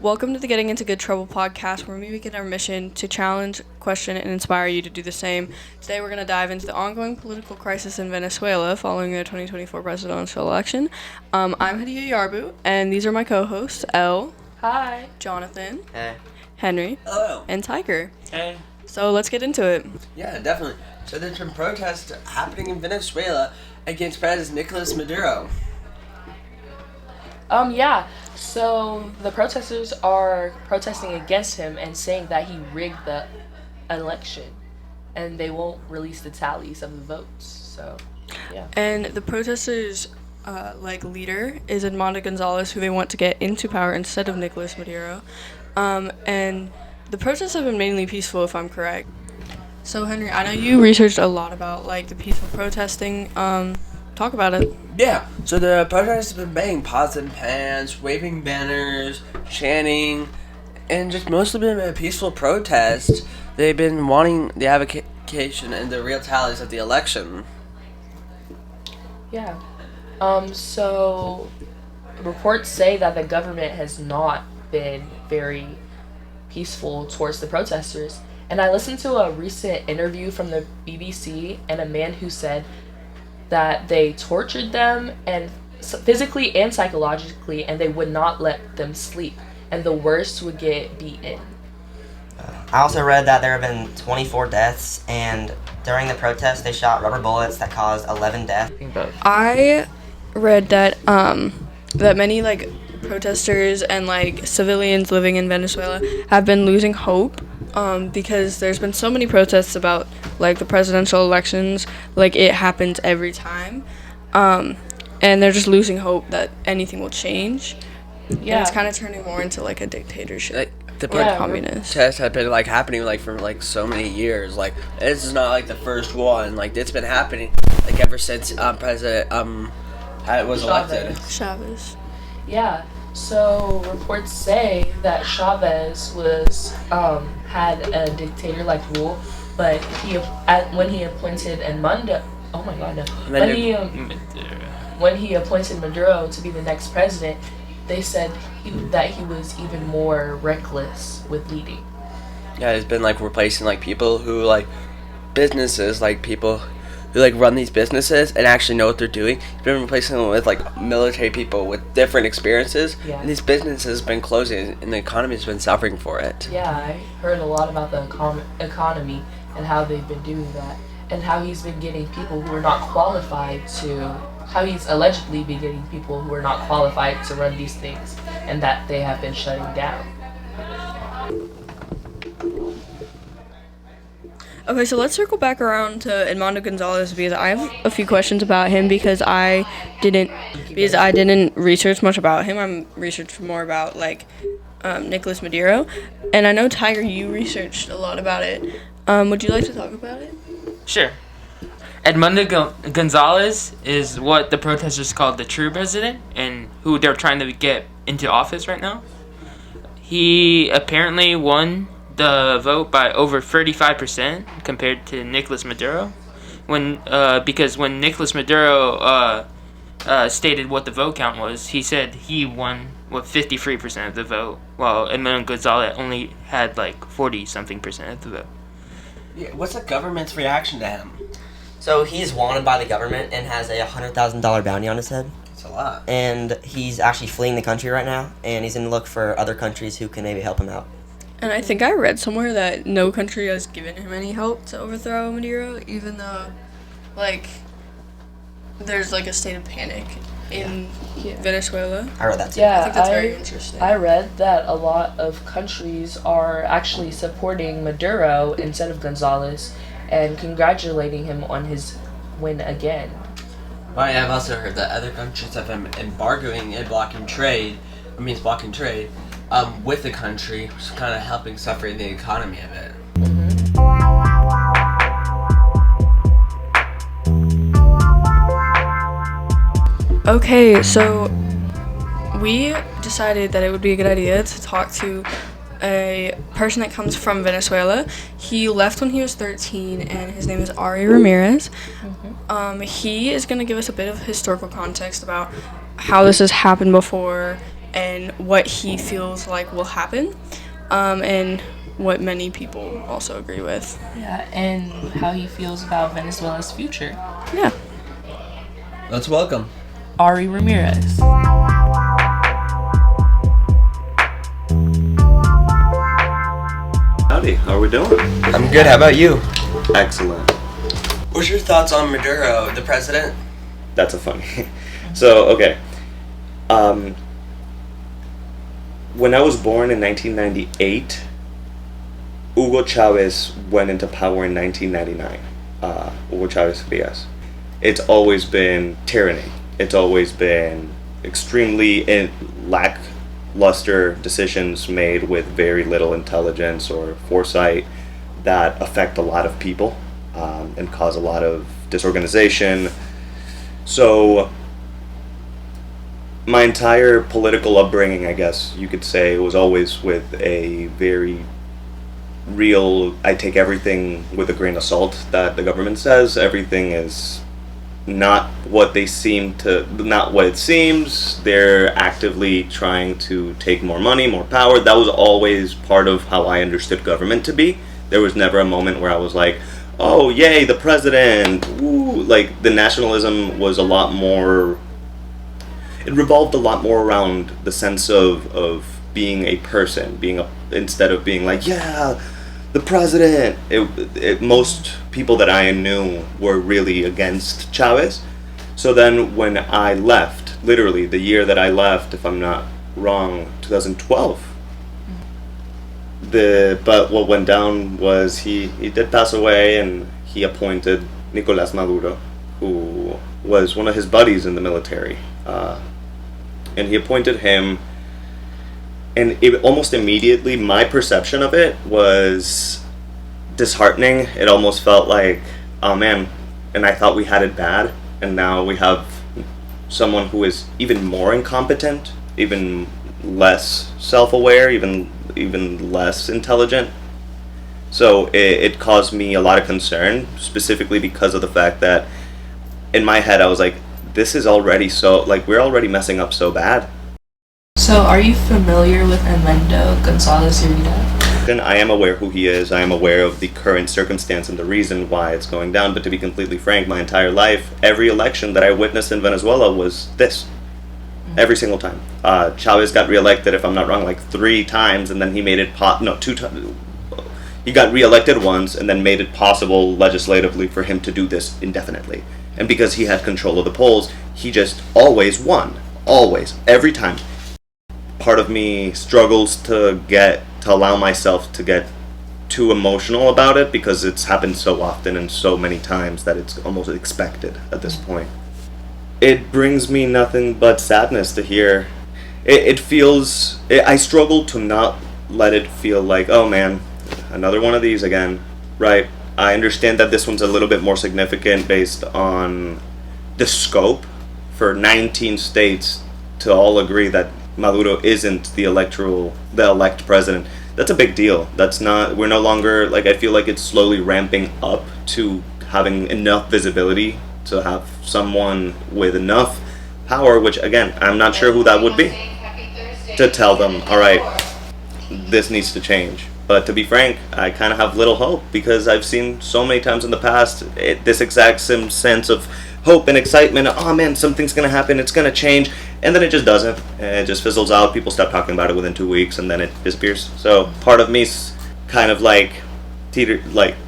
Welcome to the Getting Into Good Trouble podcast, where we make it our mission to challenge, question, and inspire you to do the same. Today we're going to dive into the ongoing political crisis in Venezuela following the 2024 presidential election. I'm Hadiya Yarbu, and these are my co-hosts, Elle. Hi. Jonathan. Hey. Henry. Hello. And Tiger. Hey. So let's get into it. Yeah, definitely. So there's been protests happening in Venezuela against President Nicolás Maduro. Yeah. So the protesters are protesting against him and saying that he rigged the election, and they won't release the tallies of the votes. So, yeah. And the protesters' leader is Edmundo González, who they want to get into power instead of Nicolás Maduro. And the protests have been mainly peaceful, if I'm correct. So, Henry, I know you researched a lot about the peaceful protesting. Talk about it. Yeah, so the protesters have been banging pots and pans, waving banners, chanting, and just mostly been a peaceful protest. They've been wanting the avocation and the real tallies of the election. Yeah. So reports say that the government has not been very peaceful towards the protesters. And I listened to a recent interview from the BBC, and a man who said that they tortured them and physically and psychologically, and they would not let them sleep, and the worst would get beaten. I also read that there have been 24 deaths, and during the protest they shot rubber bullets that caused 11 deaths. I read that that many protesters and civilians living in Venezuela have been losing hope because there's been so many protests about the presidential elections, it happens every time, and they're just losing hope that anything will change. Yeah, and it's kind of turning more into a dictatorship. The communist protests have been happening for so many years. This is not the first one. It's been happening ever since President was elected. Chavez. Yeah. So reports say that Chavez was had a dictator-like rule, but when he appointed Edmundo, oh my God, no, when he appointed Maduro to be the next president, they said that he was even more reckless with leading. Yeah, it's been replacing people who businesses, people who run these businesses and actually know what they're doing. He's been replacing them with military people with different experiences, yeah. And these businesses have been closing, and the economy has been suffering for it. Yeah, I heard a lot about the economy and how they've been doing that, and how he's been getting people who are not qualified to. How he's allegedly been getting people who are not qualified to run these things, and that they have been shutting down. Okay, so let's circle back around to Edmundo González because I have a few questions about him because I didn't research much about him. I'm researched more about Nicolás Maduro, and I know Tiger, you researched a lot about it. Would you like to talk about it? Sure. Edmundo González is what the protesters call the true president, and who they're trying to get into office right now. He apparently won the vote by over 35% compared to Nicolás Maduro, because when Nicolás Maduro stated what the vote count was, he said he won with 53% of the vote, while Edmundo González only had 40-something% of the vote. Yeah, what's the government's reaction to him? So he's wanted by the government and has a $100,000 bounty on his head. That's a lot. And he's actually fleeing the country right now, and he's going to look for other countries who can maybe help him out. And I think I read somewhere that no country has given him any help to overthrow Maduro, even though, there's a state of panic in Venezuela. I read that too. Yeah, I think that's very interesting. I read that a lot of countries are actually supporting Maduro instead of González and congratulating him on his win again. Well, I've also heard that other countries have been embargoing and blocking trade with the country, which is kind of helping suffer the economy a bit. Okay, so we decided that it would be a good idea to talk to a person that comes from Venezuela. He left when he was 13, and his name is Ari Ramirez. He is going to give us a bit of historical context about how this has happened before and what he feels like will happen, and what many people also agree with. Yeah, and how he feels about Venezuela's future. Yeah. Let's welcome Ari Ramirez. Howdy, how are we doing? I'm good. How about you? Excellent. What's your thoughts on Maduro, the president? That's a funny. So, okay. When I was born in 1998, Hugo Chavez went into power in 1999. Hugo Chavez Frias. It's always been tyranny. It's always been extremely lackluster decisions made with very little intelligence or foresight that affect a lot of people and cause a lot of disorganization. So my entire political upbringing, I guess you could say, was always with a very real, I take everything with a grain of salt that the government says. Everything is not what they seem to, not what it seems. They're actively trying to take more money, more power. That was always part of how I understood government to be. There was never a moment where I was like, oh yay, the president, woo. Like, the nationalism was a lot more, it revolved a lot more around the sense of being a person, instead of being like, yeah, the president. Most people that I knew were really against Chavez. So then when I left, literally the year that I left, if I'm not wrong, 2012, but what went down was he did pass away, and he appointed Nicolás Maduro, who was one of his buddies in the military, and he appointed him. And almost immediately, my perception of it was disheartening. It almost felt like, oh man, and I thought we had it bad, and now we have someone who is even more incompetent, even less self-aware, even less intelligent. So it caused me a lot of concern, specifically because of the fact that in my head I was like, this is already so, like, we're already messing up so bad. So, are you familiar with Edmundo González? And I am aware who he is. I am aware of the current circumstance and the reason why it's going down. But to be completely frank, my entire life, every election that I witnessed in Venezuela was this. Every single time. Chavez got reelected, if I'm not wrong, like 3 times, and then he made it 2 times. He got reelected once, and then made it possible legislatively for him to do this indefinitely. And because he had control of the polls, he just always won. Always. Every time. Part of me struggles to allow myself to get too emotional about it, because it's happened so often and so many times that it's almost expected at this point. It brings me nothing but sadness to hear. I struggle to not let it feel like, oh man, another one of these again. Right, I understand that this one's a little bit more significant based on the scope. For 19 states to all agree that Maduro isn't the elect president, that's a big deal. We're no longer, like, I feel like it's slowly ramping up to having enough visibility to have someone with enough power, which again, I'm not sure who that would be, to tell them, alright, this needs to change. But to be frank, I kind of have little hope, because I've seen so many times in the past this exact same sense of hope and excitement. Oh man, something's going to happen, it's going to change. And then it just doesn't. It just fizzles out. People stop talking about it within 2 weeks, and then it disappears. So part of me's kind of like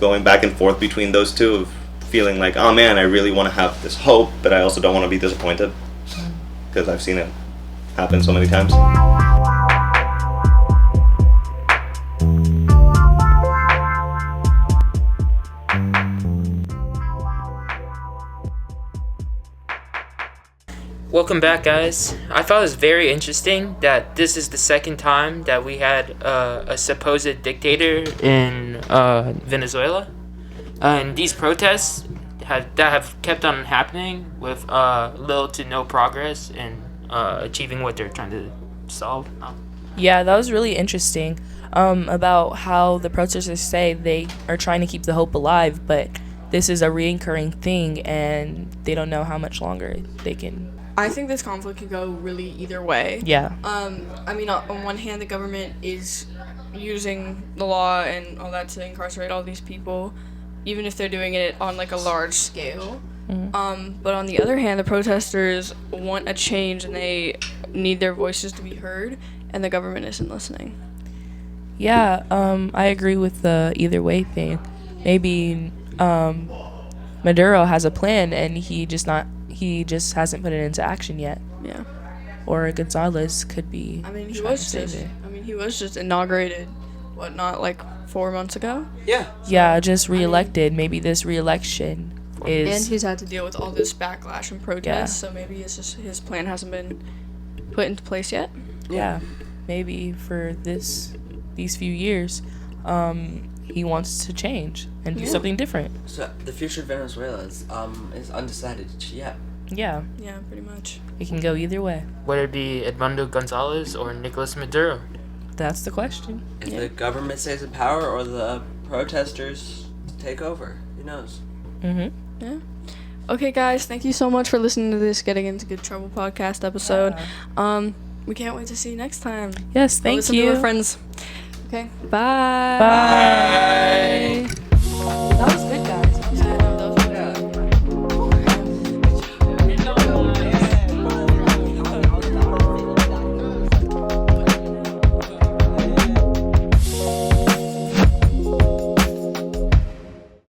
going back and forth between those two, of feeling like, oh man, I really want to have this hope, but I also don't want to be disappointed, because I've seen it happen so many times. Welcome back, guys. I thought it was very interesting that this is the second time that we had a supposed dictator in Venezuela. And these protests have kept on happening with little to no progress in achieving what they're trying to solve. Yeah, that was really interesting. About how the protesters say they are trying to keep the hope alive, but this is a reoccurring thing, and they don't know how much longer they can I think this conflict could go really either way. Yeah. I mean, on one hand, the government is using the law and all that to incarcerate all these people, even if they're doing it on like a large scale. But on the other hand, the protesters want a change and they need their voices to be heard, and the government isn't listening. Yeah, I agree with the either way thing. Maybe Maduro has a plan and he just hasn't put it into action yet. Yeah. Or Gonzalez could be. I mean, he trying was to save just. it. I mean, he was just inaugurated. What, not like 4 months ago? Yeah. Yeah, just reelected. Maybe this reelection And is. he's had to deal with all this backlash and protests, so maybe it's just his plan hasn't been put into place yet. Yeah, maybe for these few years, he wants to change and do something different. So the future of Venezuela is undecided yet. Yeah, Yeah, pretty much. it can go either way. Would it be Edmundo González or Nicolás Maduro? That's the question. If the government stays in power or the protesters take over, who knows? Mhm. Yeah. Okay, guys, thank you so much for listening to this Getting Into Good Trouble podcast episode. We can't wait to see you next time. Yes, Go thank listen to you. our friends. Okay, bye. Bye.